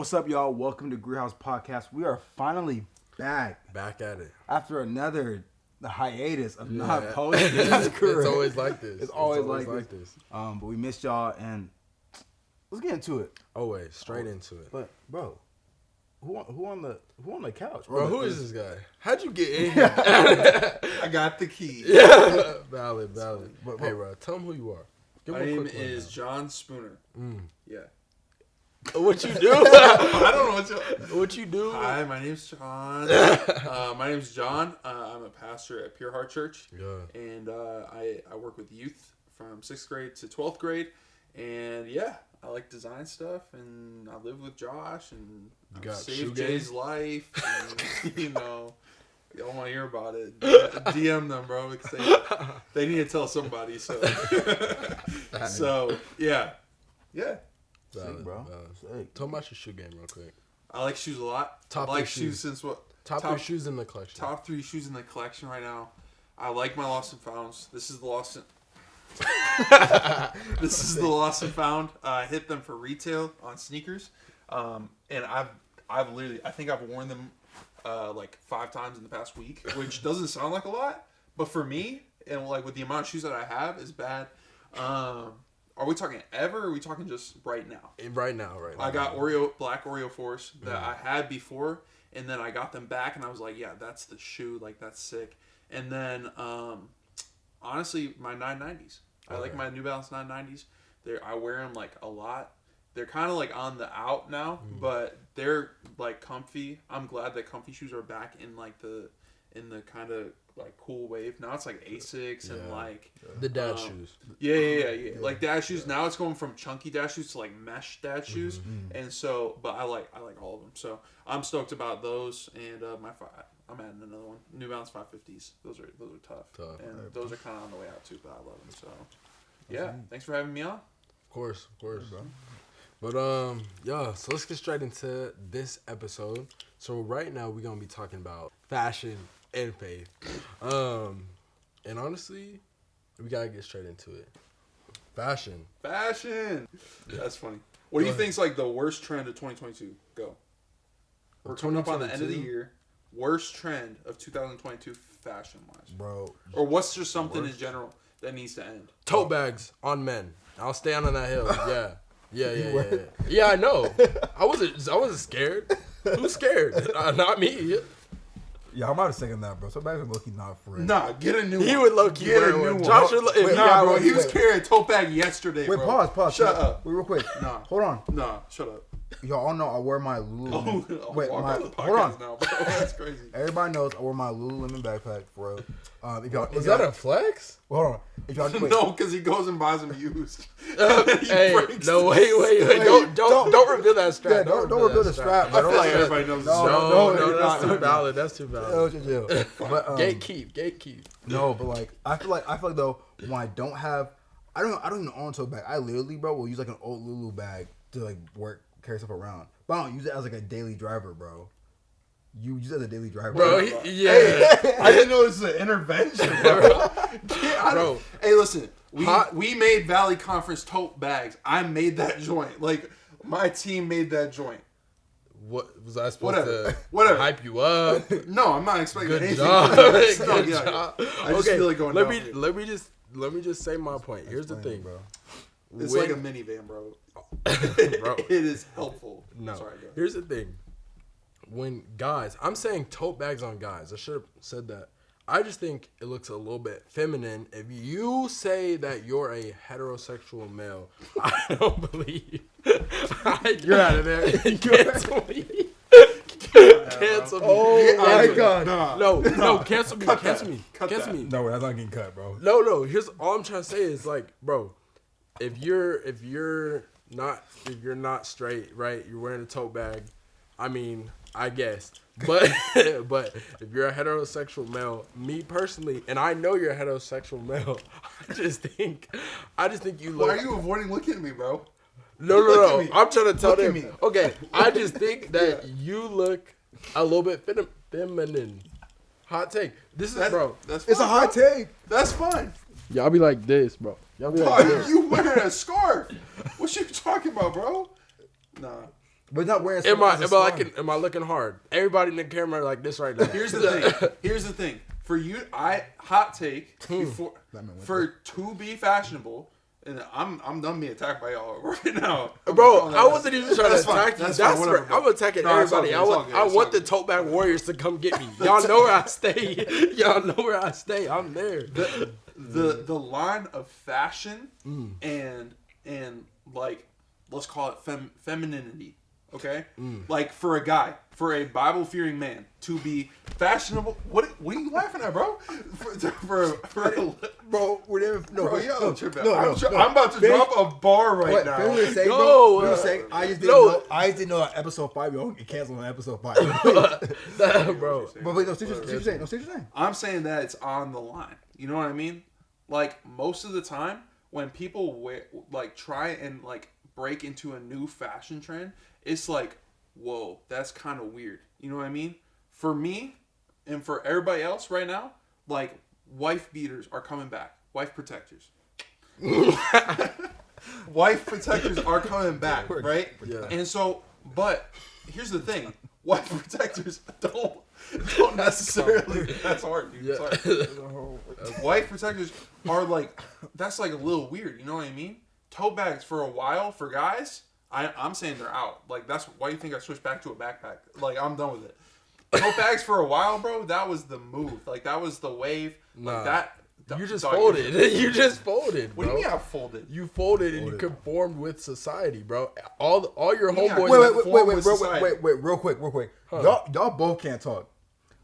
What's up, y'all? Welcome to Greer House Podcast. We are finally back. Back at it. After another hiatus of not posting. It's always like this. It's always like this. But we missed y'all, and let's get into it. Always. Straight into it. But, bro, who on the couch? Bro, who is this guy? How'd you get in here? I got the key. Yeah. Valid. But, hey, bro, tell him who you are. My name is John Spooner. Yeah. What you do? I don't know what you do. Hi, my name's John. My name's John. I'm a pastor at Pure Heart Church. Yeah. And I work with youth from 6th grade to 12th grade. And yeah, I like design stuff. And I live with Josh. And I saved Jay's life. And, you know, y'all want to hear about it. DM them, bro. Because they need to tell somebody. So, yeah. Yeah. Sick, bro. Sick. Tell me about your shoe game real quick. I like shoes a lot. Top I like three shoes since what? Top 3 shoes in the collection. Top 3 shoes in the collection right now. I like my Lost and Founds. This is the Lost and This is the Lost and Found. I hit them for retail on sneakers. And I've literally, I think I've worn them like 5 times in the past week, which doesn't sound like a lot, but for me, and like with the amount of shoes that I have is bad. Are we talking ever, or are we talking just right now? Right now. I got black Oreo 4s that I had before, and then I got them back, and I was like, yeah, that's the shoe. Like, that's sick. And then, honestly, my 990s. I like my New Balance 990s. I wear them, like, a lot. They're kind of, like, on the out now, but they're, like, comfy. I'm glad that comfy shoes are back in, like, the kind of like cool wave. Now it's like Asics and like the dad shoes. Yeah. Like dad shoes. Now it's going from chunky dad shoes to like mesh dad shoes. And so, but I like all of them. So I'm stoked about those. And I'm adding another one. New Balance 550s. Those are tough. And those are kind of on the way out too. But I love them. So yeah, thanks for having me on. Of course, bro. But yeah, so let's get straight into this episode. So right now we're gonna be talking about fashion and faith. And honestly, we gotta get straight into it. Fashion. That's funny. What do you think's like the worst trend of 2022? Go. We're coming up on the end of the year. Worst trend of 2022 fashion wise, Bro. Or what's just something in general that needs to end? Tote bags on men. I'll stand on that hill. Yeah. Yeah, I know. I wasn't scared. Who's scared? Not me. Yeah, I'm about to second that, bro. So back to low-key not for real. Nah, get a new one. He would low-key wear one. Josh would bro. He was carrying a tote bag yesterday, Wait, bro. pause. Shut up. Wait, real quick. Nah. Hold on. Nah, shut up. Y'all all know I wear my Lululemon. Hold on. Now, bro. That's crazy. Everybody knows I wear my Lululemon backpack, bro. Is that a flex? Well, hold on. If y'all No, because he goes and buys them used. Hey, no, wait. Don't reveal that strap. Yeah, don't reveal the strap. I feel like everybody knows the strap. No, that's too valid. But, gatekeep. No, but like I feel like though when I don't even own a tote bag. I literally, bro, will use like an old Lulu bag to like carry stuff around. But I don't use it as like a daily driver, bro. You use it as a daily driver, bro. Yeah. I didn't know this was an intervention, bro. Hey, listen. We made Valley Conference tote bags. I made that joint. Like my team made that joint. What was I supposed to hype you up? No, I'm not expecting anything. Good job. I just feel like going. Let me just say my point. Here's the thing, bro. It's like a minivan, bro. It is helpful. No. Sorry, go. Here's the thing. When guys, I'm saying tote bags on guys. I should have said that. I just think it looks a little bit feminine. If you say that you're a heterosexual male, I don't believe. You're out of there. Cancel me. Cancel me. Oh my God. No, cancel me. Cancel me. Cancel me. No, that's not getting cut, bro. No. Here's all I'm trying to say is like, bro, if you're not straight, right? You're wearing a tote bag. I mean, I guess. But if you're a heterosexual male, me personally, and I know you're a heterosexual male, I just think you look. Why are you avoiding looking at me, bro? No. I'm trying to tell them. Okay, I just think that you look a little bit feminine. Hot take. This is, bro. It's a hot take. That's fine. Y'all be like this, bro. Y'all be like this. You wearing a scarf? What you talking about, bro? Nah. But not wearing. Am I looking hard? Everybody in the camera like this right now. Here's the thing. For you, hot take before to be fashionable. And I'm done being attacked by y'all right now. Bro, I wasn't even trying to attack you. I'm attacking Okay, everybody. I want the tote bag warriors to come get me. Y'all know where I stay. I'm there. The line of fashion and like, let's call it femininity. Okay, like for a guy, for a Bible-fearing man to be fashionable. What are you laughing at, bro? Bro, we're never. No, Bro, no, I'm about to drop a bar right now. I just didn't know that episode 5 y'all get canceled on episode 5. Bro. But wait, no, see what you're saying. I'm saying that it's on the line. You know what I mean? Like most of the time, when people try and break into a new fashion trend, it's like, whoa, that's kind of weird. You know what I mean? For me, and for everybody else right now, like, wife beaters are coming back. Wife protectors. Wife protectors are coming back, right? Yeah. And so, but here's the thing. Wife protectors don't necessarily. That's hard, dude. Yeah. Sorry. Wife protectors are that's a little weird. You know what I mean? Tote bags for a while for guys. I'm saying they're out. That's why you think I switched back to a backpack. I'm done with it. Tote bags for a while, bro. That was the move. That was the wave. You just folded. You just folded, bro. What do you mean I folded? You folded and you conformed with society, bro. All your homeboys. Wait, real quick. Huh. Y'all both can't talk.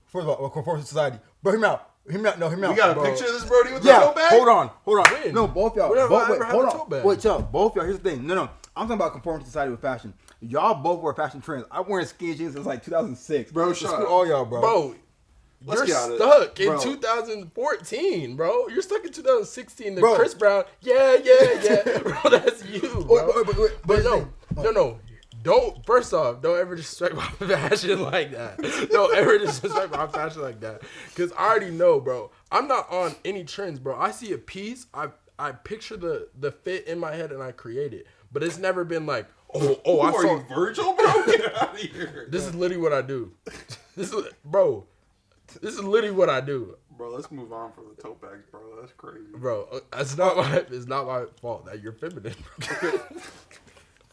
First of all, conform to society. But hear me out. No, hear me out. We got a picture of this Brody with the tote bag? Hold on. When? No, both y'all. Hold on. Wait, chill. Both y'all. Here's the thing. No. I'm talking about conforming to society with fashion. Y'all both wear fashion trends. I'm wearing skinny jeans since 2006. Bro, shut up. All y'all, bro. Bro, you're stuck in 2014, bro. You're stuck in 2016. The Chris Brown. Yeah. Bro, that's you, bro. But no. First off, don't ever disrespect my fashion like that. Don't ever disrespect my fashion like that. Because I already know, bro. I'm not on any trends, bro. I see a piece, I picture the fit in my head and I create it. But it's never been like, I saw you, Virgil, bro? Get out of here. This is literally what I do. This is literally what I do. Bro, let's move on from the tote bags, bro. That's crazy. Bro, it's not my fault that you're feminine, bro.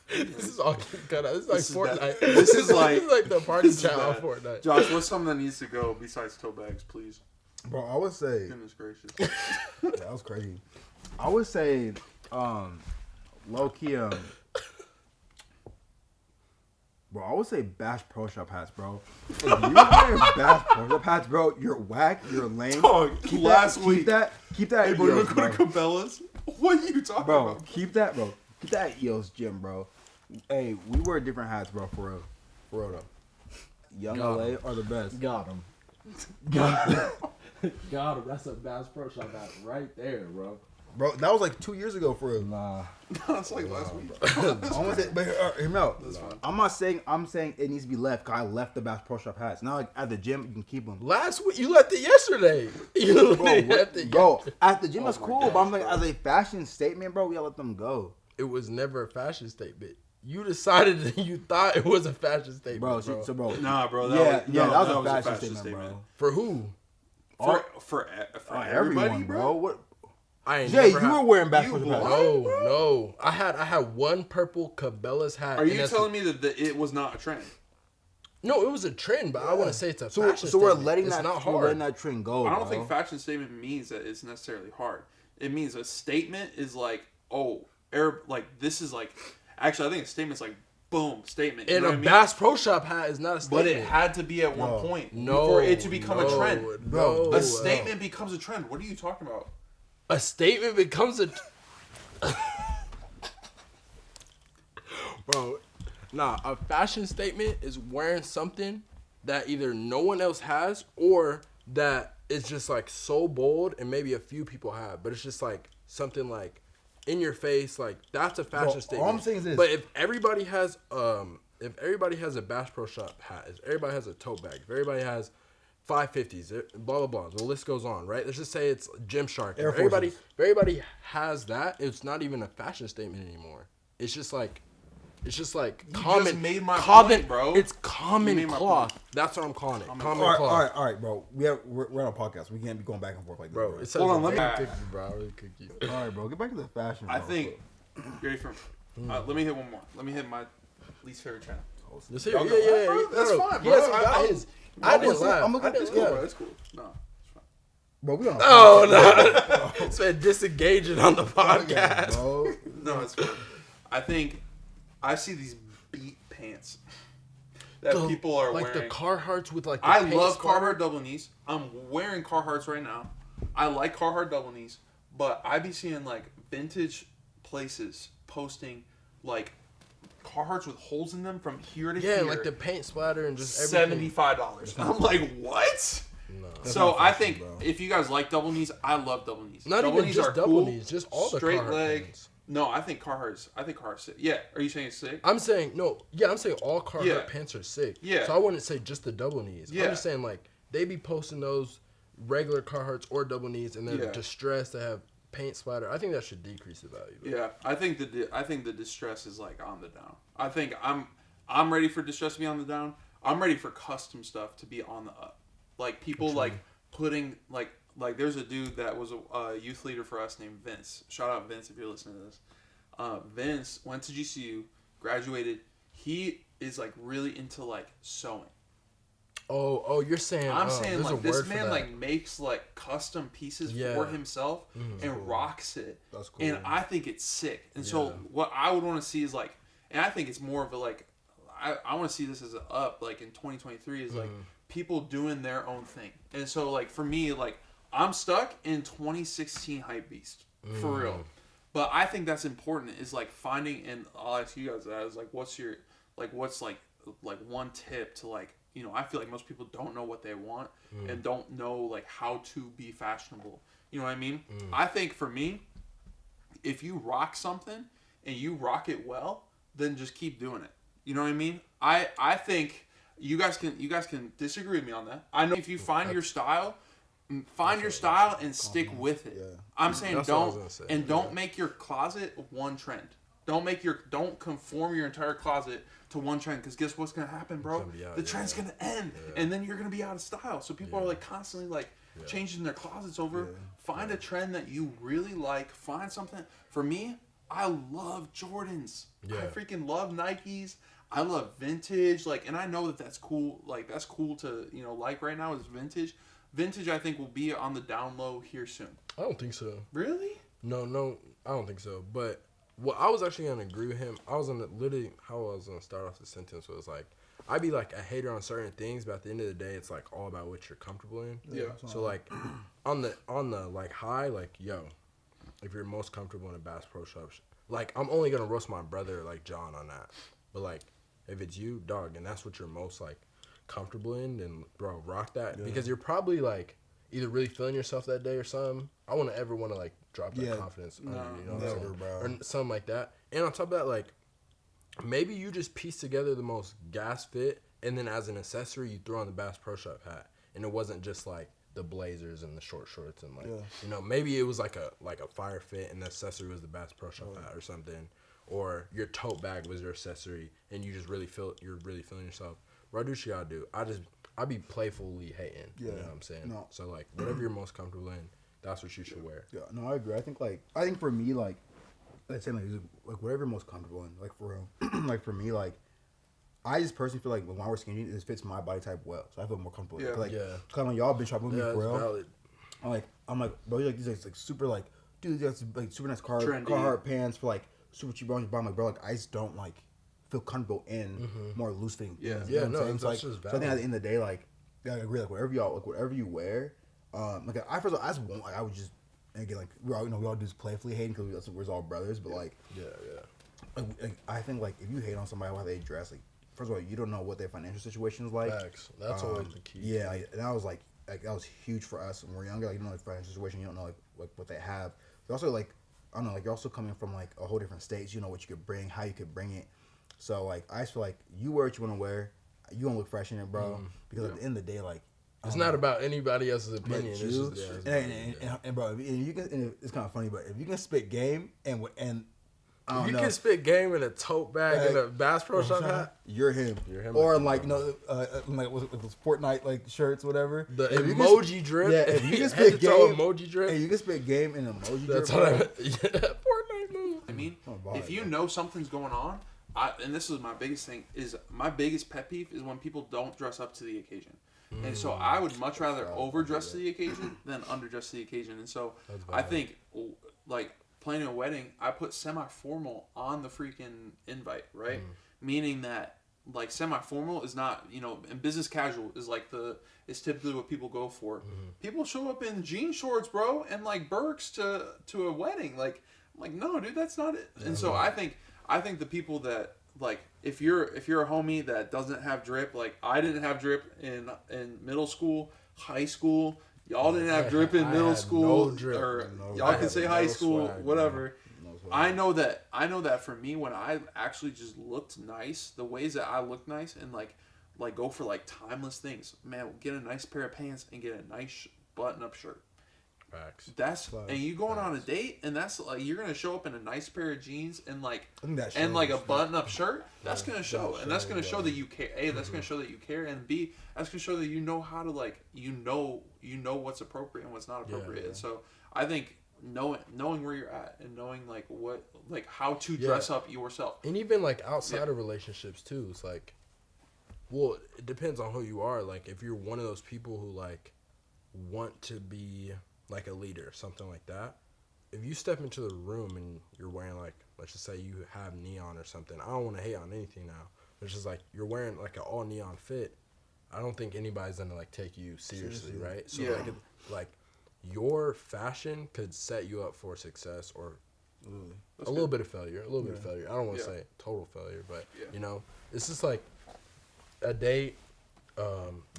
This is all cut out. This is like Fortnite. This is like the party chat on Fortnite. Josh, what's something that needs to go besides tote bags, please? Bro, I would say. Goodness gracious. That was crazy. I would say, low key, bro, I would say Bash Pro Shop hats, bro. If you wear Bash Pro Shop hats, bro, you're whack, you're lame. Oh, keep that. Keep that. Hey, bro, you go to Cabela's? What are you talking about? Bro, keep that, bro. Keep that at EOS gym, bro. Hey, we wear different hats, bro, for real though. Young LA are the best. Got him. That's a Bass Pro Shop hat right there, bro. Bro, that was like 2 years ago for real. Nah. That's like last week. But hear me out. I'm saying it needs to be left, because I left the Bass Pro Shop hats. Now, at the gym, you can keep them. Last week, you left it yesterday. Bro, at the gym, that's cool, but I'm like, as a fashion statement, bro, we gotta let them go. It was never a fashion statement. You decided that you thought it was a fashion statement, bro. Nah, bro. That was a fashion statement, bro. For who? For everyone, everybody, bro. What? You were wearing Bass Pro Shop hats. No. I had one purple Cabela's hat. Are you telling me that it was not a trend? No, it was a trend, but I want to say it's a fashion statement. So we're letting that trend go. I don't think fashion statement means that it's necessarily hard. It means a statement is like, this is like. Actually, I think a statement's like, boom, statement. And a Bass Pro Shop hat is not a statement. But it had to be at one point for it to become a trend. Bro, a statement becomes a trend. What are you talking about? A statement becomes a... Bro, a fashion statement is wearing something that either no one else has or that is just like so bold and maybe a few people have. But it's just like something like in your face, like that's a fashion statement. All I'm saying is this. But if everybody has a Bass Pro Shop hat, if everybody has a tote bag, if everybody has 550s, blah blah blah, the list goes on, right? Let's just say it's Gymshark. If everybody has that, it's not even a fashion statement anymore. It's just like It's just like You common. just made my common, point, bro. It's You common made my cloth. point. That's what I'm calling it. Common All cloth. right, bro. We're on a podcast. We can't be going back and forth like this, Bro, bro. it says Hold on, a let me- baby cookie, bro. I really cookie. All right, bro. Get back to the fashion. I bro. think. You ready for? Let me hit one more. Let me hit my least favorite channel. Just here, Y'all yeah, go. yeah. Bro, that's No, fine, he bro. hasn't got his. I didn't laugh. I'm looking at It's this cool, guy. bro. It's cool. No, it's fine. Bro, we on a Oh no! Said disengaging on the podcast, podcast. bro. No, it's fine. I think I see these beat pants that people are like wearing. the Carhartts with like. The I paint love splatter. Carhartt double knees. I'm wearing Carhartts right now. I like Carhartt double knees, but I be seeing like vintage places posting like Carhartts with holes in them from here to Yeah, here. like the paint splatter and just everything. $75. I'm like, what? No. So not I fashion, think bro. if you guys like double knees, I love double knees. Not double even knees just are double cool. knees, just all the straight Carhartt leg. pants. No, I think Carhartt's sick. Yeah, are you saying it's sick? I'm saying no. Yeah, I'm saying all Carhartt Yeah. pants are sick. Yeah. So I wouldn't say just the double knees. Yeah. I'm just saying like they be posting those regular Carhartts or double knees, and then Yeah. distressed that have paint splatter. I think that should decrease the value. Though. Yeah, I think the distress is like on the down. I think I'm ready for distress to be on the down. I'm ready for custom stuff to be on the up. Like people like putting like there's a dude that was a youth leader for us named Vince. Shout out Vince if you're listening to this. Vince went to GCU, graduated. He is like really into like sewing. Oh, you're saying? I'm saying there's a like this word for man that. like makes like custom pieces Yeah. for himself Mhm. and rocks it. That's cool. And I think it's sick. And so Yeah. what I would want to see is like, and I think it's more of a like, I want to see this as an up like in 2023 is like people doing their own thing. And so like for me like I'm stuck in 2016 hype beast for real. But I think that's important is like finding, and I'll ask you guys that is like what's like one tip to like, you know, I feel like most people don't know what they want and don't know like how to be fashionable. You know what I mean? I think for me, if you rock something and you rock it well, then just keep doing it. You know what I mean? I think you guys can disagree with me on that. I know if you find your style, and stick with it. Yeah. I'm saying That's what I was gonna say. don't make your closet one trend. Don't conform your entire closet to one trend, because guess what's gonna happen, bro? gonna be out, The trend's gonna end, and then you're gonna be out of style. So people are like constantly like changing their closets over. Find a trend that you really like. Find something. For me, I love Jordans. Yeah. I freaking love Nikes. I love vintage. Like, and I know that that's cool. Like, that's cool to, you know, like right now is vintage. Vintage, I think, will be on the down low here soon. I don't think so. Really? No, I don't think so. But what I was actually gonna agree with him. I was gonna literally how I was gonna start off the sentence was like, I'd be like a hater on certain things, but at the end of the day, it's like all about what you're comfortable in. Yeah. So like, on the like high, like yo, if you're most comfortable in a Bass Pro Shop, like I'm only gonna roast my brother like John on that. But like, if it's you, dog, and that's what you're most like comfortable in, then bro, rock that because you're probably like either really feeling yourself that day or something. I wouldn't ever want to like drop that confidence on you, you know what I'm saying? bro. Or something like that. And on top of that, like maybe you just piece together the most gas fit, and then as an accessory, you throw on the Bass Pro Shop hat, and it wasn't just like the blazers and the short shorts and like you know, maybe it was like a fire fit, and the accessory was the Bass Pro Shop hat or something, or your tote bag was your accessory, and you just you're really feeling yourself. Bro, do what you gotta do. I be playfully hating. You know what I'm saying? No. So like whatever you're most comfortable in, that's what you should wear. Yeah, no, I agree. I think for me, like, let's say like whatever you're most comfortable in, like for real. Like for me, like I just personally feel like when I wear skinny, it fits my body type well, so I feel more comfortable. Yeah. Like, Yeah. kind of y'all been shopping with me Yeah, for it's real. valid. I'm like, bro, you like these like super like, dude, these like super nice Trendy. Carhartt pants for like super cheap on your body. Like, bro, like I just don't like feel comfortable in more loose fitting. Yeah. things, Yeah, what I'm no, saying? that's So, like, just so I think at valid. the end of the day, like, yeah, I agree. Like whatever you wear, like I first of all, I just want, like I would just. And again, like we all do this playfully hating because we're all brothers. But like, like, I think like if you hate on somebody how they dress, like first of all, you don't know what their financial situation is like. Facts. That's always the key. Yeah, like, and that was like that was huge for us when we were younger. Like you don't know the financial situation, you don't know like what they have. But also like I don't know, like you're also coming from like a whole different states. You know what you could bring, how you could bring it. So like I just feel like you wear what you want to wear. You gonna look fresh in it, bro. Because at the end of the day, like. It's not about anybody else's opinion. It's You, just, and bro, and you can. And it's kind of funny, but if you can spit game and I don't You know. can spit game in a tote bag and a Bass Pro Shop hat. You're him. You're him. Or like like with those Fortnite like shirts, whatever. The If you emoji drip. Yeah, if you can Head spit to toe game, emoji drip. Hey, you can spit game in emoji That's drip. what I bro. meant. Yeah, Fortnite move. I mean, Oh, if you know something's going on, and this is my biggest thing, is my biggest pet peeve is when people don't dress up to the occasion. And so I would much rather overdress to the occasion than underdress to the occasion. And so I think, like, planning a wedding, I put semi-formal on the freaking invite, right? Meaning that, like, semi-formal is not, and business casual is typically what people go for. People show up in jean shorts, bro, and, like, Birks to a wedding. Like, I'm like, no, dude, that's not it. And so I think the people that, like, if you're a homie that doesn't have drip, like I didn't have drip in middle school, high school, y'all didn't have drip in middle school, no drip. or No y'all drip. can say No high school, swag, whatever. No swag. I know that for me, when I actually just looked nice, the ways that I look nice and like go for like timeless things, man, get a nice pair of pants and get a nice button-up shirt. Facts. That's Facts. and you going on a date, and that's like you're gonna show up in a nice pair of jeans and like I think that and like a shows. button-up shirt. That's gonna show, and that's gonna shows, show that you care. A, that's gonna show that you care, and B, that's gonna show that you know how to like you know what's appropriate and what's not appropriate. Yeah. So I think knowing where you're at and knowing like what like how to dress up yourself. And even like outside of relationships too, it's like, well, it depends on who you are. Like if you're one of those people who like want to be like a leader, something like that. If you step into the room and you're wearing like, let's just say you have neon or something. I don't want to hate on anything now. It's just like you're wearing like an all neon fit. I don't think anybody's gonna like take you seriously, right? So Yeah. like your fashion could set you up for success or That's a little bit of failure. A little bit of Yeah. failure. I don't want to Yeah. say total failure, but Yeah. it's just like a date.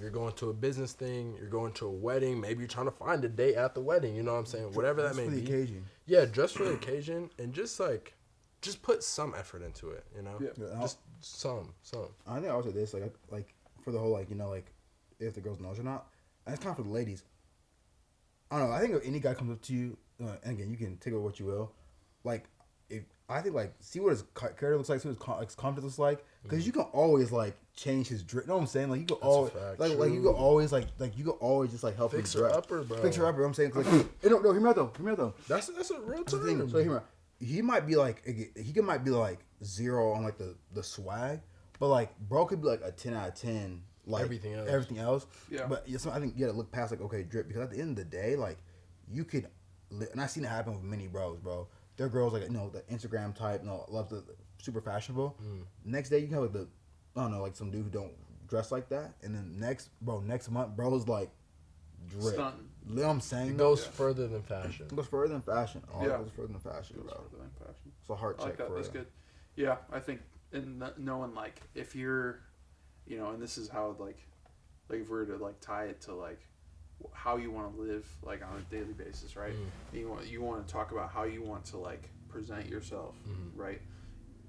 You're going to a business thing. You're going to a wedding. Maybe you're trying to find a date at the wedding. You know what I'm saying? Whatever that Just may for the be. occasion. Yeah, just for the occasion, and just put some effort into it. You know, Yeah. Yeah, just some. I think I would say this like for the whole like like if the girls knows or not. And it's kind of for the ladies. I don't know. I think if any guy comes up to you, and again, you can take it with what you will. Like, I think like see what his character looks like, see what his confidence looks like, because you can always like change his drip. You know what I'm saying? Like you can always fact. like you can always like you can always just like help Fix him her dress. upper, bro. Fix her upper. I'm saying 'cause, like no, hear me out though. That's a real That's the thing. term. So hear me out. He might be like might be like 0 on like the swag, but like bro could be like a 10 out of 10. Like everything else. Yeah. But I think you gotta look past like okay drip, because at the end of the day like you could, and I seen it happen with many bros, bro. They're girls like the Instagram type, love the super fashionable. Next day you can have like I don't know, like some dude who don't dress like that, and then next month bro's like drip. Stunting. You know what I'm saying? It goes further than fashion. It goes further than fashion. Yeah. It goes further than fashion, Goes bro. further than fashion. It's a heart I like check that. for That's you. good. Yeah, I think and knowing like if you're, and this is how like if we were to like tie it to like how you want to live like on a daily basis, right? You want to talk about how you want to like present yourself, right?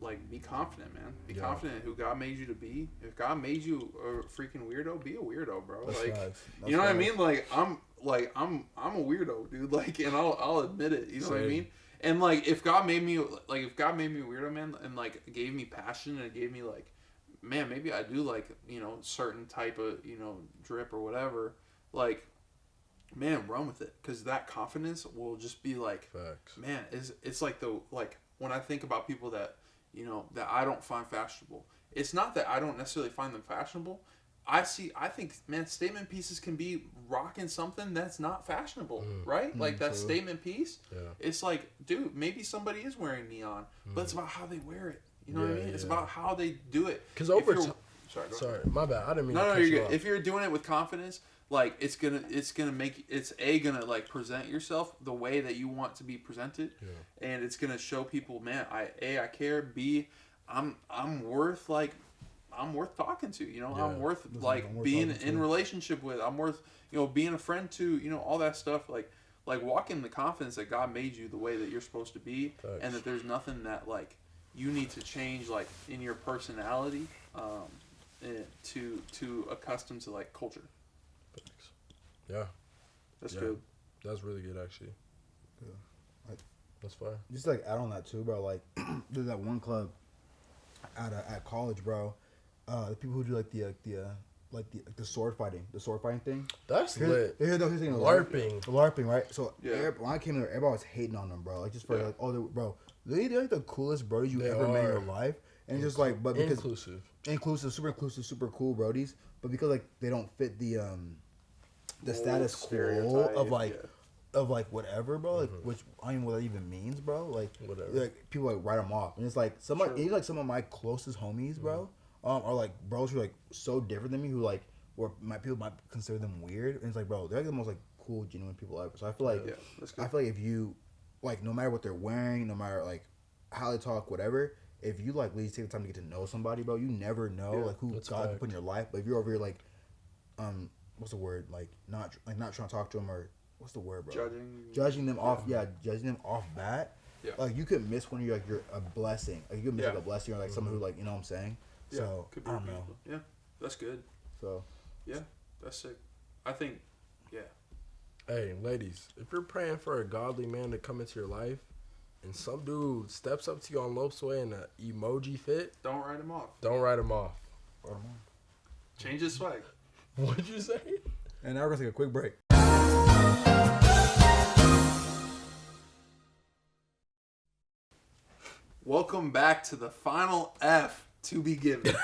Like be confident, man. Be confident in who God made you to be. If God made you a freaking weirdo, be a weirdo, bro. That's like facts. That's you know what I facts. mean? I'm a weirdo, dude. Like, and I'll admit it. You know what I mean? And like if God made me a weirdo, man, and like gave me passion and gave me like, man, maybe I do like certain type of drip or whatever. Like, man, run with it, because that confidence will just be like, Facts. man, it's like when I think about people that that I don't find fashionable. It's not that I don't necessarily find them fashionable. I think, man, statement pieces can be rocking something that's not fashionable, right? Like that statement piece. Yeah. It's like, dude, maybe somebody is wearing neon, but it's about how they wear it. You know what I Yeah, mean? It's yeah. about how they do it. Because If over you're- time. Sorry, go ahead. Sorry, my bad. I didn't mean to No, cut you're you good. off. If you're doing it with confidence, like it's gonna make it's gonna like present yourself the way that you want to be presented, and it's gonna show people, man, I care. B, I'm worth talking to. I'm worth like I'm worth being talking in to. relationship with. I'm worth being a friend to. All that stuff. Like walk in the confidence that God made you the way that you're supposed to be, Facts. and that there's nothing that like you need to change like in your personality. To accustom to like culture. Yeah, That's Yeah. good. that's really good actually. That's fine. Just like add on that too, bro. Like there's that one club at college, bro. The people who do the sword fighting thing. That's Here's lit. the thing, LARPing. LARPing, right? So Yeah. when I came there, everybody was hating on them, bro. Like just for Yeah. like, oh, bro, they're like the coolest brodies you They ever met in are. your life, and just like, but because Inclusive. super cool brodies, but because like they don't fit the status quo Stereotype, of like. yeah. Of like whatever, bro, like which I don't even know what that even means, bro. Like Whatever. like people like write them off, and it's like some of my closest homies, bro, are like bros who are like so different than me, who like or my people might consider them weird, and it's like, bro, they're like the most like cool, genuine people ever. So I feel like that's good. I feel like if you like, no matter what they're wearing, no matter like how they talk, whatever, if you like at least take the time to get to know somebody, bro, you never know like who That's God can fact. put in your life. But if you're over here like, what's the word, like not trying to talk to them, or what's the word, bro? Judging them off, judging them off bat. Yeah. Like you could miss when you're a blessing. Like you could miss Yeah. like a blessing, or like someone who like, you know what I'm saying. Yeah, So could be I don't know. beautiful. Yeah, that's good. So Yeah, that's sick. I think, yeah. Hey, ladies, if you're praying for a godly man to come into your life, and some dude steps up to you on Lopes Way in an emoji fit, Don't write him off. don't write him off. Change his swag. What'd you say? and now we're gonna take a quick break. Welcome back to the final F to be given.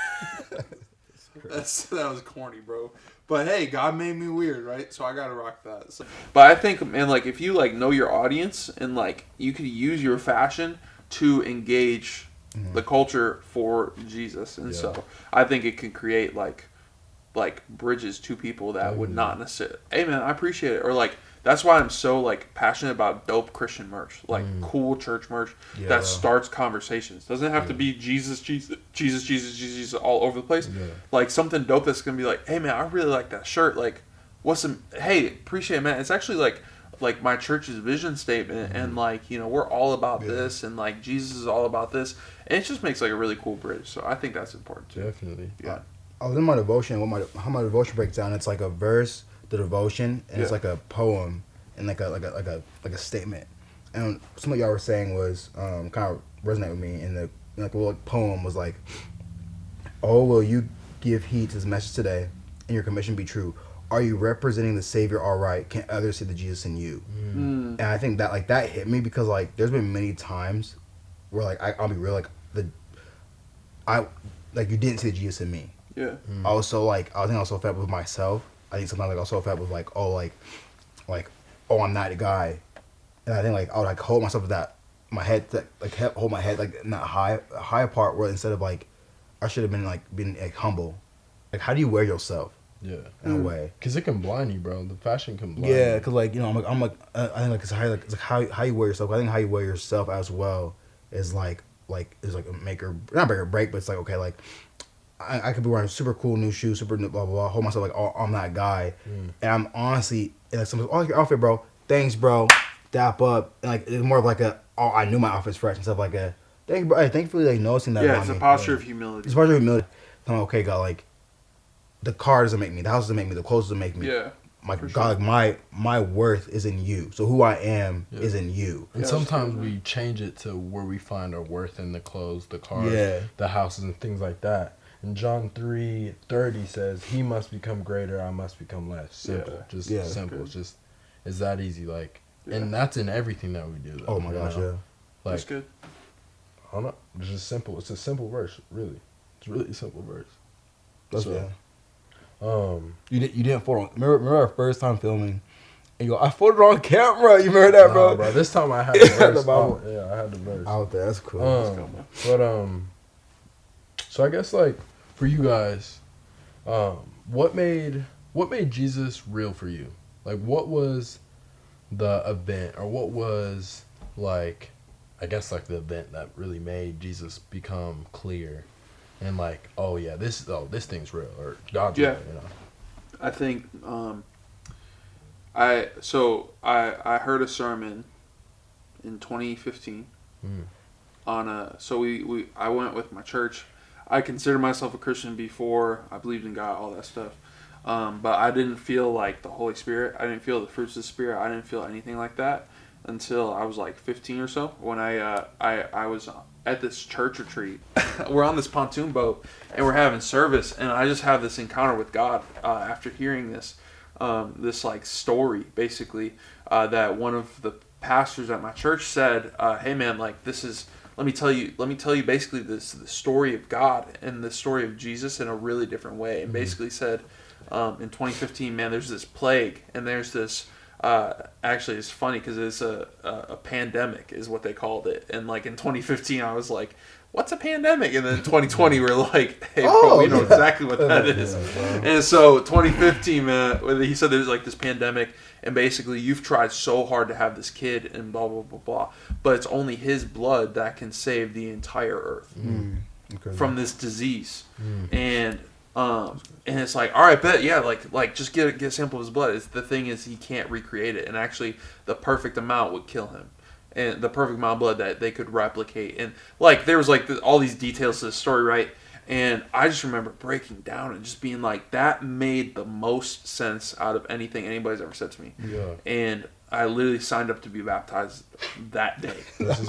That was corny, bro. But hey, God made me weird, right? So I gotta rock that. So. But I think, man, like if you like know your audience and like you could use your fashion to engage the culture for Jesus, and so I think it can create like bridges to people that would not necessarily. Hey, man, I appreciate it. Or like that's why I'm so like passionate about dope Christian merch, like cool church merch that starts conversations. Doesn't have to be Jesus all over the place. Like something dope that's gonna be like, hey man, I really like that shirt. Like, what's some? Hey, appreciate it, man. It's actually like my church's vision statement, and like, you know, we're all about this, and like Jesus is all about this, and it just makes like a really cool bridge. So I think that's important too. Definitely. Yeah. I was in my devotion. How my devotion breaks down. It's like a verse, the devotion, and it's like a poem and like a statement. And some of y'all were saying was kind of resonate with me. And the little poem was like, "Oh, will you give heed to this message today, and your commission be true? Are you representing the Savior all right? Can others see the Jesus in you?" And I think that like that hit me because like there's been many times where like I'll be real, like you didn't see the Jesus in me. Yeah. I was so like I think I was so fed up with myself. I think sometimes like I was so fed up with like oh I'm not the guy, and I think like I would like hold myself with that my head hold my head like in that high part where instead of like I should have been like humble. Like how do you wear yourself? Yeah. In a way, Cause it can blind you, bro. The fashion can blind you. yeah, cause like, you know, I think like it's how you wear yourself. I think how you wear yourself as well is like is like a not make or break, but it's like okay, like I could be wearing super cool new shoes, super new blah blah blah. Hold myself like, oh, I'm that guy, and I'm honestly like someone's, oh, your outfit, bro. Thanks, bro. Dap up. And like it's more of like I knew my outfit's fresh and stuff like a thank you, bro. Hey, thank you for like noticing that. Yeah, about it's a me. posture of humility. It's a posture of humility. I'm like, okay, God, like the car doesn't make me, the house doesn't make me, the clothes doesn't make me. Yeah. My God, like my worth is in you. So who I am is in you. And sometimes we change it to where we find our worth in the clothes, the cars, the houses, and things like that. And John 3:30 says, "He must become greater, I must become less." Simple, just simple. It's that easy. Like, and that's in everything that we do. Though, Oh my gosh, yeah. Like, That's good. I don't know. It's just simple. It's a simple verse, really. It's really a simple verse. That's So, You didn't photo. Remember our first time filming, and you go, I photoed on camera. You remember that, bro? bro. This time I had the verse. I had the verse. Out there, that's cool. So I guess like for you guys, what made Jesus real for you? Like, what was the event, or what was like, I guess like the event that really made Jesus become clear, and like, oh yeah, this thing's real, or God's real, you know? I think I heard a sermon in 2015 on I went with my church. I considered myself a Christian before. I believed in God, all that stuff. But I didn't feel like the Holy Spirit. I didn't feel the fruits of the Spirit. I didn't feel anything like that. until I was like 15 or so when I was at this church retreat. We're on this pontoon boat and we're having service, and I just have this encounter with God after hearing this like story basically that one of the pastors at my church said, "Hey man, like this is." Let me tell you basically the story of God and the story of Jesus in a really different way. And basically said, in 2015, man, there's this plague and there's this, actually it's funny because it's a pandemic is what they called it. And like in 2015, I was like, what's a pandemic? And then 2020, we're like, hey, bro, we know exactly what that is. And so 2015, man, he said there's like this pandemic, and basically you've tried so hard to have this kid and blah, blah, blah, blah. But it's only his blood that can save the entire earth from this disease. And it's like, all right, bet, yeah, like just get a sample of his blood. The thing is, he can't recreate it, and actually, the perfect amount would kill him, and the perfect amount of blood that they could replicate. And like there was like all these details to the story, right? And I just remember breaking down and just being like, that made the most sense out of anything anybody's ever said to me. Yeah. And I literally signed up to be baptized that day.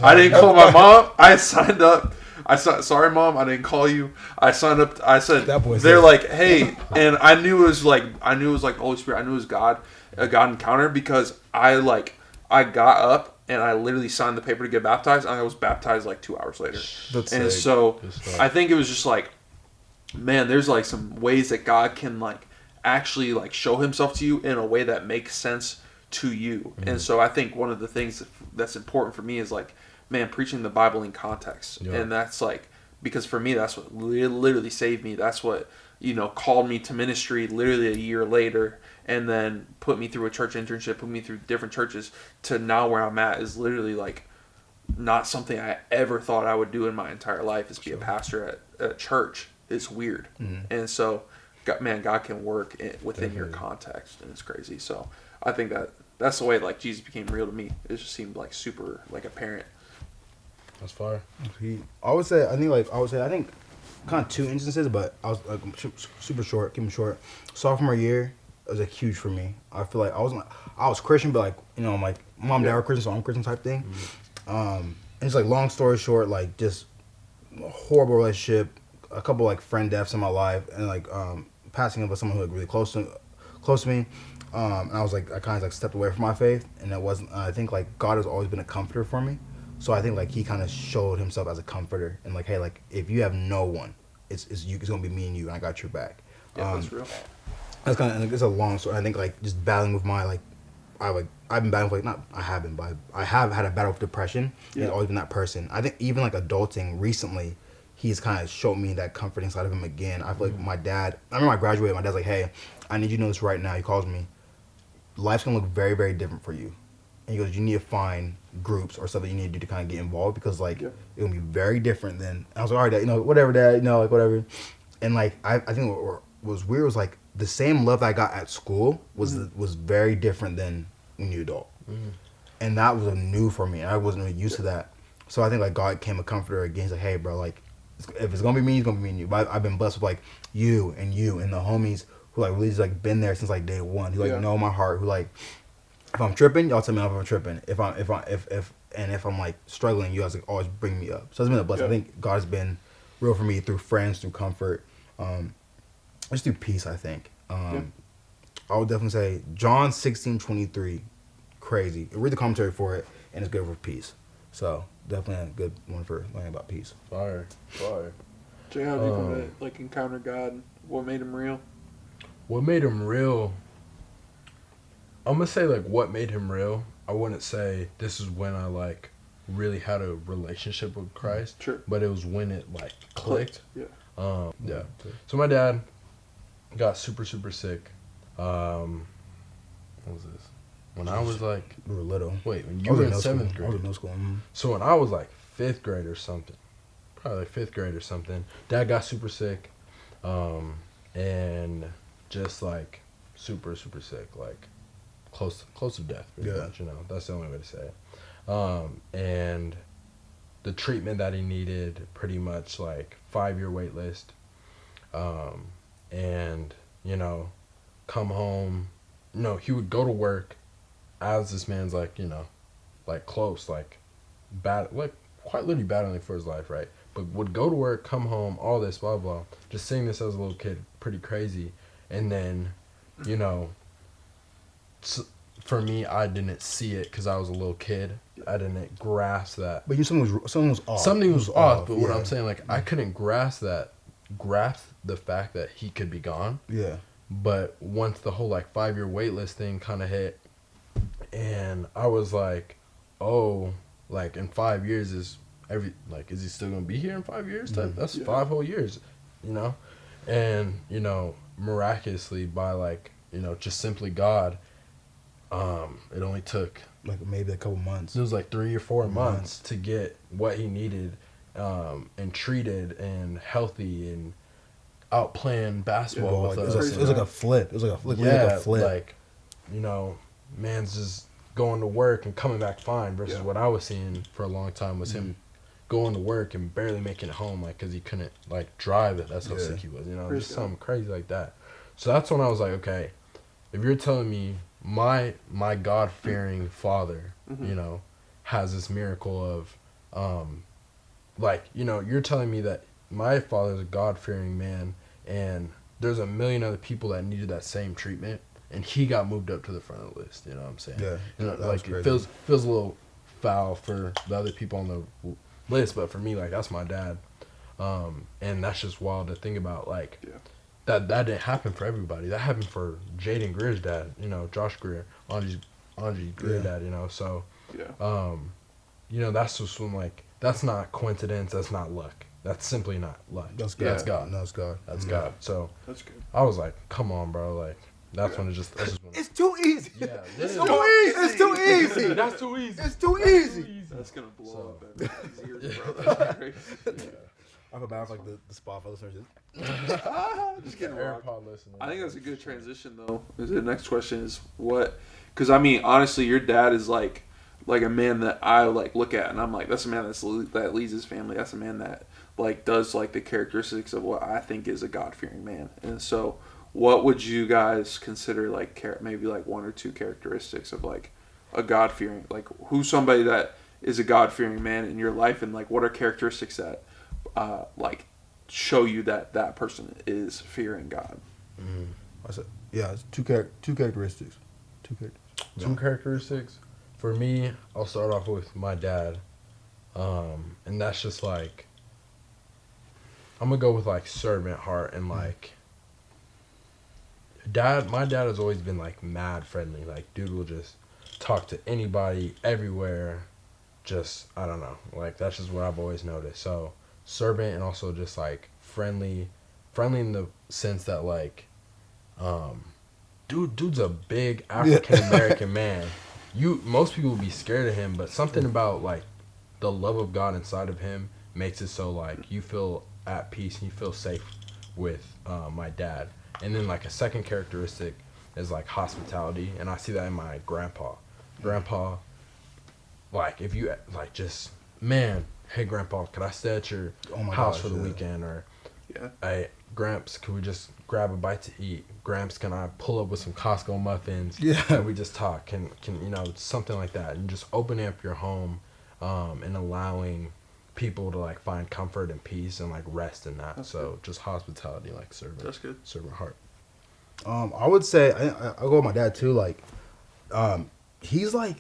I didn't call my mom. I signed up. Sorry, Mom, I didn't call you. I signed up. I said, they're like, hey, and I knew it was like the Holy Spirit. I knew it was God, a God encounter, because I got up and I literally signed the paper to get baptized, and I was baptized like 2 hours later. So I think it was just like, man, there's like some ways that God can like actually like show himself to you in a way that makes sense to you. And so I think one of the things that's important for me is like, man, preaching the Bible in context. And that's like, because for me, that's what literally saved me. That's what, called me to ministry literally a year later, and then put me through a church internship, put me through different churches, to now where I'm at is literally like not something I ever thought I would do in my entire life, is be a pastor at a church. It's weird. And so, God can work within your context, and it's crazy. So I think that's the way like Jesus became real to me. It just seemed like super like apparent. That's fire. I think kind of two instances, but I was like super short, keep them short. Sophomore year, it was like huge for me. I feel like I was Christian, but like, I'm like, mom and dad were Christian, so I'm Christian type thing. And it's like, long story short, like just a horrible relationship, a couple like friend deaths in my life, and like passing of someone who like really close to me. And I was like, I kind of like stepped away from my faith, and it wasn't. I think like God has always been a comforter for me. So I think like he kind of showed himself as a comforter, and like, hey, like if you have no one, it's gonna be me and you, and I got your back. Yeah, that's real. That's kind of, it's a long story. I think like just battling with my I've been battling with I have had a battle with depression. Yeah. He's always been that person. I think even like adulting recently, he's kind of showed me that comforting side of him again. I feel like my dad. I remember I graduated. My dad's like, hey, I need you to know this right now. He calls me. Life's gonna look very, very different for you. And he goes, you need to find groups or something you need to do to kind of get involved, because like it's gonna be very different than. I was like, all right, Dad, whatever, Dad, like whatever. And like I think what was weird was like the same love that I got at school was very different than when you're adult, and that was new for me. And I wasn't really used to that. So I think like God came a comforter again. He's like, hey, bro, like if it's gonna be me, it's gonna be me and you. But I've been blessed with like you and the homies who like really just like been there since like day one. Who like know my heart. Who like. If I'm tripping, y'all tell me if I'm tripping. If I'm like struggling, you guys like always bring me up. So it's been a blessing. I think God has been real for me through friends, through comfort, just through peace. I think. I would definitely say John 16:23, crazy. Read the commentary for it, and it's good for peace. So definitely a good one for learning about peace. Fire. Jay, how do you come to like encounter God? What made him real? What made him real? I'm gonna say like what made him real. I wouldn't say this is when I like really had a relationship with Christ. Sure. But it was when it like clicked. Yeah. So my dad got super sick. What was this? When I was like, we were little. Wait, when you were in 7th grade. I was in middle school. Mm-hmm. So when I was like 5th grade or something, probably like 5th grade or something, Dad got super sick, and just like super sick, like. Close to death, pretty much, that's the only way to say it. And the treatment that he needed, pretty much like 5-year wait list. And, come home. He would go to work as this man's like, like close, like bad, like quite literally battling for his life, right? But would go to work, come home, all this, blah blah. Just seeing this as a little kid, pretty crazy. And then, you know, for me, I didn't see it because I was a little kid. I didn't grasp that. But something was off. Something was off. But what yeah. I'm saying, like, I couldn't grasp the fact that he could be gone. Yeah. But once the whole like 5-year wait list thing kind of hit, and I was like, oh, like in 5 years is he still gonna be here in 5 years? That's 5 whole years, you know, and you know, miraculously by like, you know, just simply God, it only took like maybe a couple months. It was like 3 or 4 months to get what he needed, and treated and healthy and out playing basketball with us. It was like a flip. It was like a flip. Like, you know, man's just going to work and coming back fine versus what I was seeing for a long time was him going to work and barely making it home, like, because he couldn't, like, drive it. That's how sick he was, you know, just something crazy like that. So that's when I was like, okay, if you're telling me my God-fearing father, you know, has this miracle of, like, you know, you're telling me that my father's a God-fearing man and there's a million other people that needed that same treatment and he got moved up to the front of the list, you know what I'm saying? Yeah. You know, like, it feels a little foul for the other people on the list, but for me, like, that's my dad. And that's just wild to think about, like, that didn't happen for everybody. That happened for Jaden Greer's dad, you know, Josh Greer, Angie Greer dad, you know, so, you know, that's just when, like, that's not coincidence, that's not luck. That's simply not luck. That's God. That's God. No, it's God. That's God. So, that's good. I was like, come on, bro, like, that's when it just... It's too easy. Yeah. It's too easy. It's too easy. That's too easy. It's too easy. That's going to blow up everybody's ears, bro. That's crazy. I could bounce like the Spotify listeners. Just getting AirPod listening. I think that's a good transition, though. The next question is what... Because, I mean, honestly, your dad is like a man that I, like, look at, and I'm like, that's a man that leads his family. That's a man that, like, does, like, the characteristics of what I think is a God-fearing man. And so... what would you guys consider, like, maybe, like, 1 or 2 characteristics of, like, a God-fearing, like, who's somebody that is a God-fearing man in your life, and, like, what are characteristics that, like, show you that that person is fearing God? I said, yeah, it's two characteristics. Two characteristics. For me, I'll start off with my dad, and that's just, like, I'm gonna go with, like, servant heart and, like, my dad has always been, like, mad friendly. Like, dude will just talk to anybody, everywhere. Just, I don't know. Like, that's just what I've always noticed. So, servant and also just, like, friendly in the sense that, like, dude's a big African-American man. Most people would be scared of him, but something about, like, the love of God inside of him makes it so, like, you feel at peace and you feel safe with my dad. And then, like, a second characteristic is, like, hospitality. And I see that in my grandpa. Grandpa, like, if you, like, just, man, hey, Grandpa, could I stay at your house for the weekend? Or, hey, Gramps, can we just grab a bite to eat? Gramps, can I pull up with some Costco muffins? Yeah. And we just talk? Can you know, something like that. And just opening up your home and allowing people to, like, find comfort and peace and, like, rest in that. That's so good. Just hospitality, like, servant. That's good. Servant heart. I would say I go with my dad too. Like, he's like,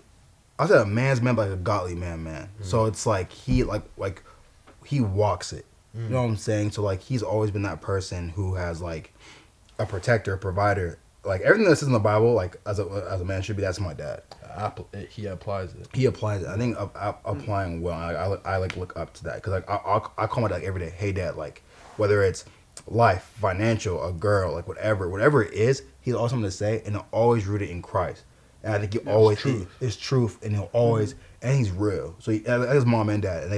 I said a man's man, but like a godly man. Mm-hmm. So it's like he walks it. Mm-hmm. You know what I'm saying? So, like, he's always been that person who has, like, a protector, a provider. Like, everything that says in the Bible, like, as a man should be. That's my dad. He applies it. I think applying well. I like look up to that because, like, I call my dad every day. Hey, Dad. Like, whether it's life, financial, a girl, like, whatever it is, he's always something to say, and he'll always rooted in Christ. And I think he always is truth, and he'll always and he's real. So his mom and dad, and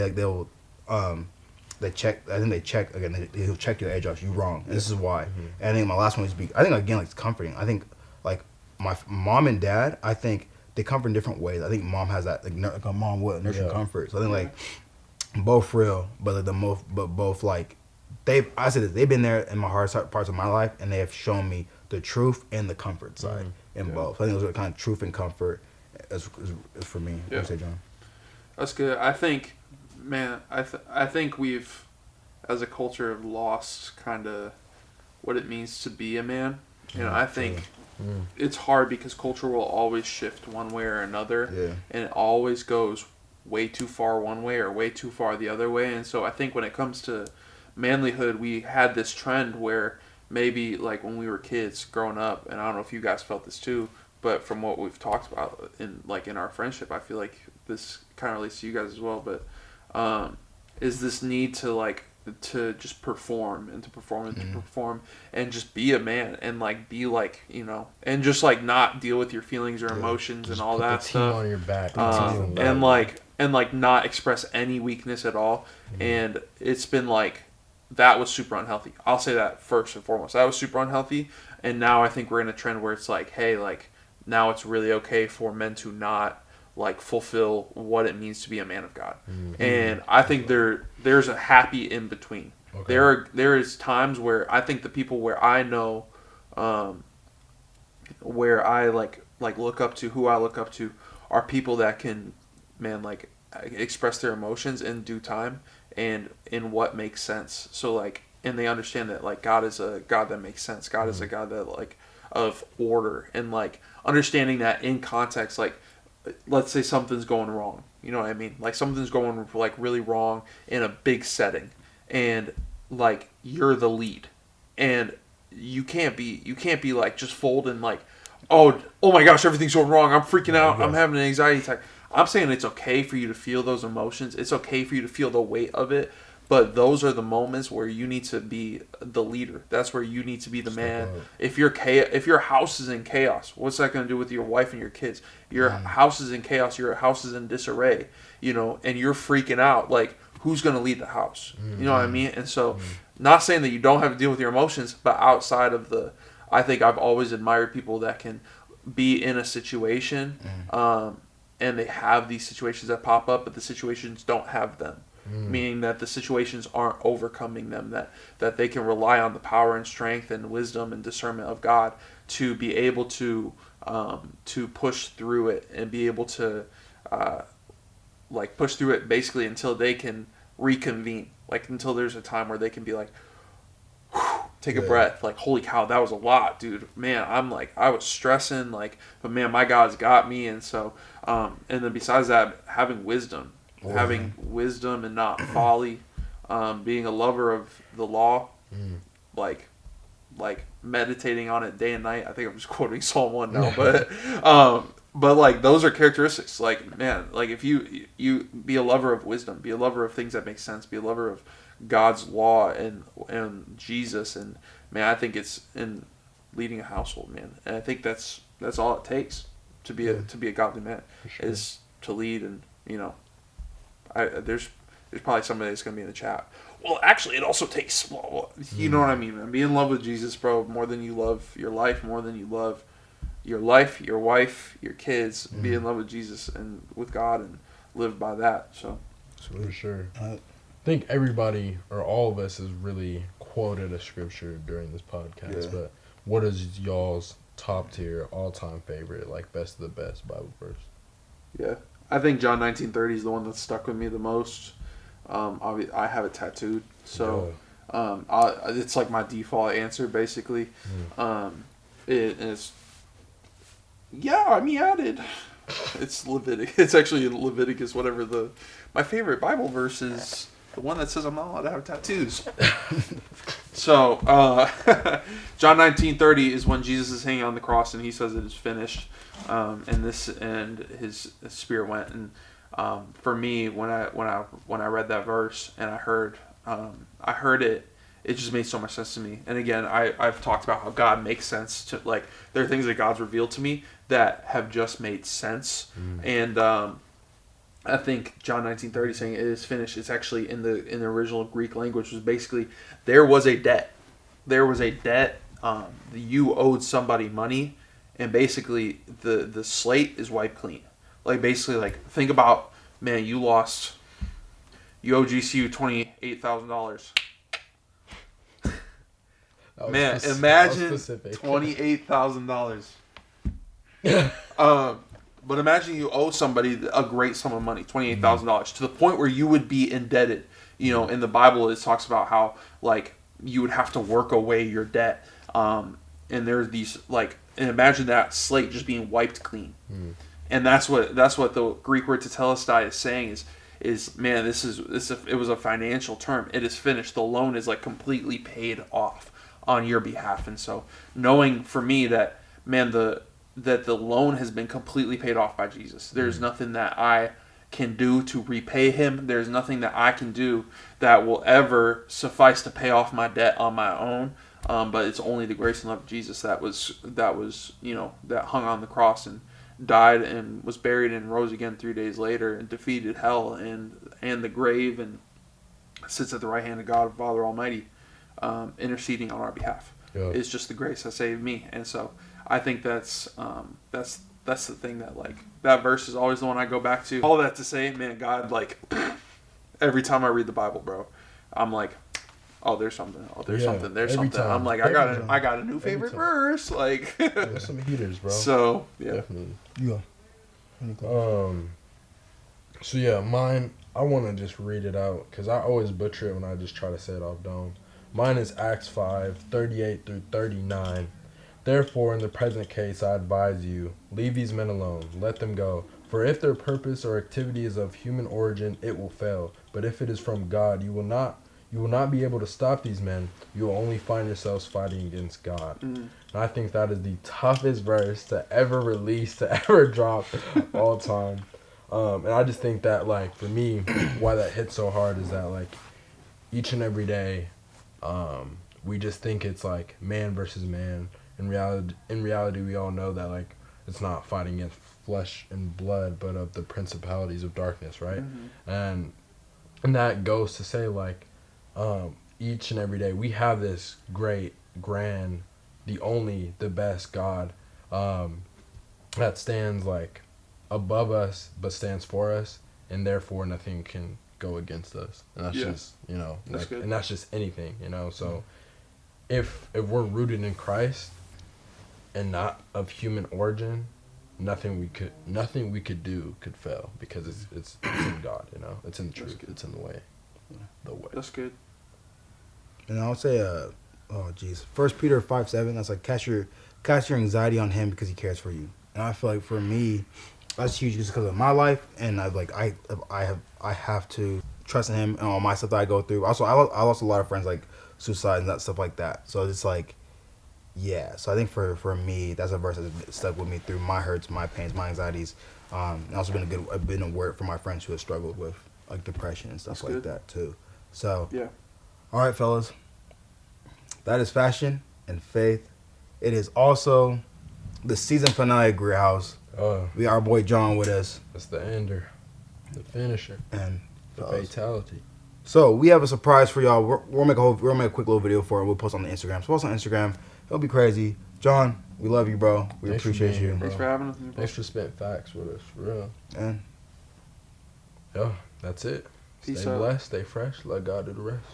they check. I think they check again. He'll check your age off. You wrong. And this is why. Mm-hmm. And I think my last one is I think again, like, it's comforting. I think, like, my mom and dad, I think they comfort in different ways. I think mom has that, like a mom would nurture comfort. So I think, like, both real, but like both, like, they've been there in my hard parts of my life, and they have shown me the truth and the comfort side in both. So I think those are kind of truth and comfort, That's for me. Yeah. What you say, John? That's good. I think, man, I think we've, as a culture, have lost kind of what it means to be a man. And I think it's hard because culture will always shift one way or another. Yeah. And it always goes way too far one way or way too far the other way. And so I think when it comes to manlyhood, we had this trend where maybe like when we were kids growing up, and I don't know if you guys felt this too, but from what we've talked about in our friendship, I feel like this kind of relates to you guys as well. But is this need to just perform and to perform and to perform and just be a man and like be like, you know, and just like not deal with your feelings or emotions and all that stuff on your back, and like not express any weakness at all. And it's been like that was super unhealthy. I'll say that first and foremost. That was super unhealthy. And now I think we're in a trend where it's like, hey, like now it's really okay for men to not like fulfill what it means to be a man of God. And I think there's a happy in between. Okay. There is times where I think the people where I know, where I like look up to, who I look up to, are people that can, man, like express their emotions in due time and in what makes sense. So like, and they understand that like God is a God that makes sense. God is a God that like of order, and like understanding that in context, like let's say something's going wrong. You know what I mean? Like something's going like really wrong in a big setting, and like you're the lead, and you can't be like just folding like, oh my gosh, everything's going wrong. I'm freaking out. I'm having an anxiety attack. I'm saying it's okay for you to feel those emotions. It's okay for you to feel the weight of it. But those are the moments where you need to be the leader. That's where you need to be the man. If your house is in chaos, what's that going to do with your wife and your kids? Your house is in chaos. Your house is in disarray. You know, and you're freaking out. Like, who's going to lead the house? You know what I mean? And so, not saying that you don't have to deal with your emotions, but outside of I think I've always admired people that can be in a situation, and they have these situations that pop up, but the situations don't have them. Meaning that the situations aren't overcoming them, that they can rely on the power and strength and wisdom and discernment of God to be able to push through it and be able to like push through it basically until they can reconvene, like until there's a time where they can be like, take a breath, like holy cow, that was a lot, dude, man, I was stressing, like, but man, my God's got me. And so and then besides that, having wisdom and not folly, being a lover of the law, like meditating on it day and night. I think I'm just quoting Psalm 1 now, but like those are characteristics. Like, man, like if you be a lover of wisdom, be a lover of things that make sense, be a lover of God's law and Jesus, and man, I think it's in leading a household, man, and I think that's all it takes to be a godly man, is to lead. And you know, there's probably somebody that's gonna be in the chat. Well, actually, it also takes. You know what I mean, man. Be in love with Jesus, bro, more than you love your life, more than you love your life, your wife, your kids. Be in love with Jesus and with God, and live by that. So, for sure. I think everybody or all of us has really quoted a scripture during this podcast. But what is y'all's top tier, all time favorite, like best of the best Bible verse? Yeah. I think John 19:30 is the one that stuck with me the most. I have it tattooed, so it's like my default answer basically. It's I did. It's Leviticus. It's actually Leviticus. Whatever my favorite Bible verse is the one that says I'm not allowed to have tattoos. So John 19:30 is when Jesus is hanging on the cross and he says it is finished. And his spirit went, and for me, when I read that verse and I heard it just made so much sense to me. And again, I've talked about how God makes sense to, like, there are things that God's revealed to me that have just made sense. And I think John 19:30 saying it is finished, it's actually in the original Greek language, was basically there was a debt. You owed somebody money. And basically, the slate is wiped clean. Like, basically, like, think about, man, you owe GCU $28,000. Man, imagine $28,000. But imagine you owe somebody a great sum of money, $28,000, to the point where you would be indebted. You know, in the Bible, it talks about how like you would have to work away your debt. And there's these like, and imagine that slate just being wiped clean. And that's what the Greek word tetelestai is saying is man, it was a financial term. It is finished. The loan is like completely paid off on your behalf. And so knowing for me that man, that the loan has been completely paid off by Jesus. There's nothing that I can do to repay him. There's nothing that I can do that will ever suffice to pay off my debt on my own. But it's only the grace and love of Jesus that was that hung on the cross and died and was buried and rose again 3 days later and defeated hell and the grave and sits at the right hand of God, Father Almighty, interceding on our behalf. Yeah. It's just the grace that saved me. And so I think that's the thing that like that verse is always the one I go back to. All that to say, man, God, like every time I read the Bible, bro, I'm like, oh, there's something. Oh, there's something. There's something. Time. I'm like, I got a new favorite verse. Like, there's some heaters, bro. So yeah, definitely. Yeah. So yeah, mine. I want to just read it out because I always butcher it when I just try to say it off dome. Mine is Acts 5:38 through 39. Therefore, in the present case, I advise you, leave these men alone. Let them go. For if their purpose or activity is of human origin, it will fail. But if it is from God, you will not be able to stop these men. You will only find yourselves fighting against God. And I think that is the toughest verse to ever release, to ever drop all time. And I just think that, like, for me, why that hits so hard is that, like, each and every day, we just think it's, like, man versus man. In reality, we all know that, like, it's not fighting against flesh and blood, but of the principalities of darkness, right? And that goes to say, like, each and every day we have this great, grand, the best God that stands like above us but stands for us, and therefore nothing can go against us. And that's just, you know, like, and that's just anything, you know. So if we're rooted in Christ and not of human origin, nothing we could do could fail, because it's in God, you know. It's in the truth. It's in the way. That's good. And I'll say, 1 Peter 5:7. That's like cast your anxiety on him because he cares for you. And I feel like for me, that's huge just because of my life, and I have to trust in him and all my stuff that I go through. Also, I lost a lot of friends, like suicide and that stuff like that. So it's like, yeah. So I think for me, that's a verse that stuck with me through my hurts, my pains, my anxieties. And also been a word for my friends who have struggled with like depression and stuff like that too. So yeah. All right, fellas. That is fashion and faith. It is also the season finale of Greer House. We got our boy John with us. That's the ender, the finisher, and the fatality. So we have a surprise for y'all. We'll make a quick little video for it. We'll post on the Instagram. So post on Instagram. It'll be crazy. John, we love you, bro. We appreciate you. Thanks for having us. Thanks for spitting facts with us, for real. And yeah, that's it. Peace stay out. blessed, stay fresh. Let God do the rest.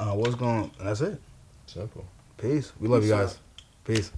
what's going? That's it. Simple. Peace. We love you guys. Peace.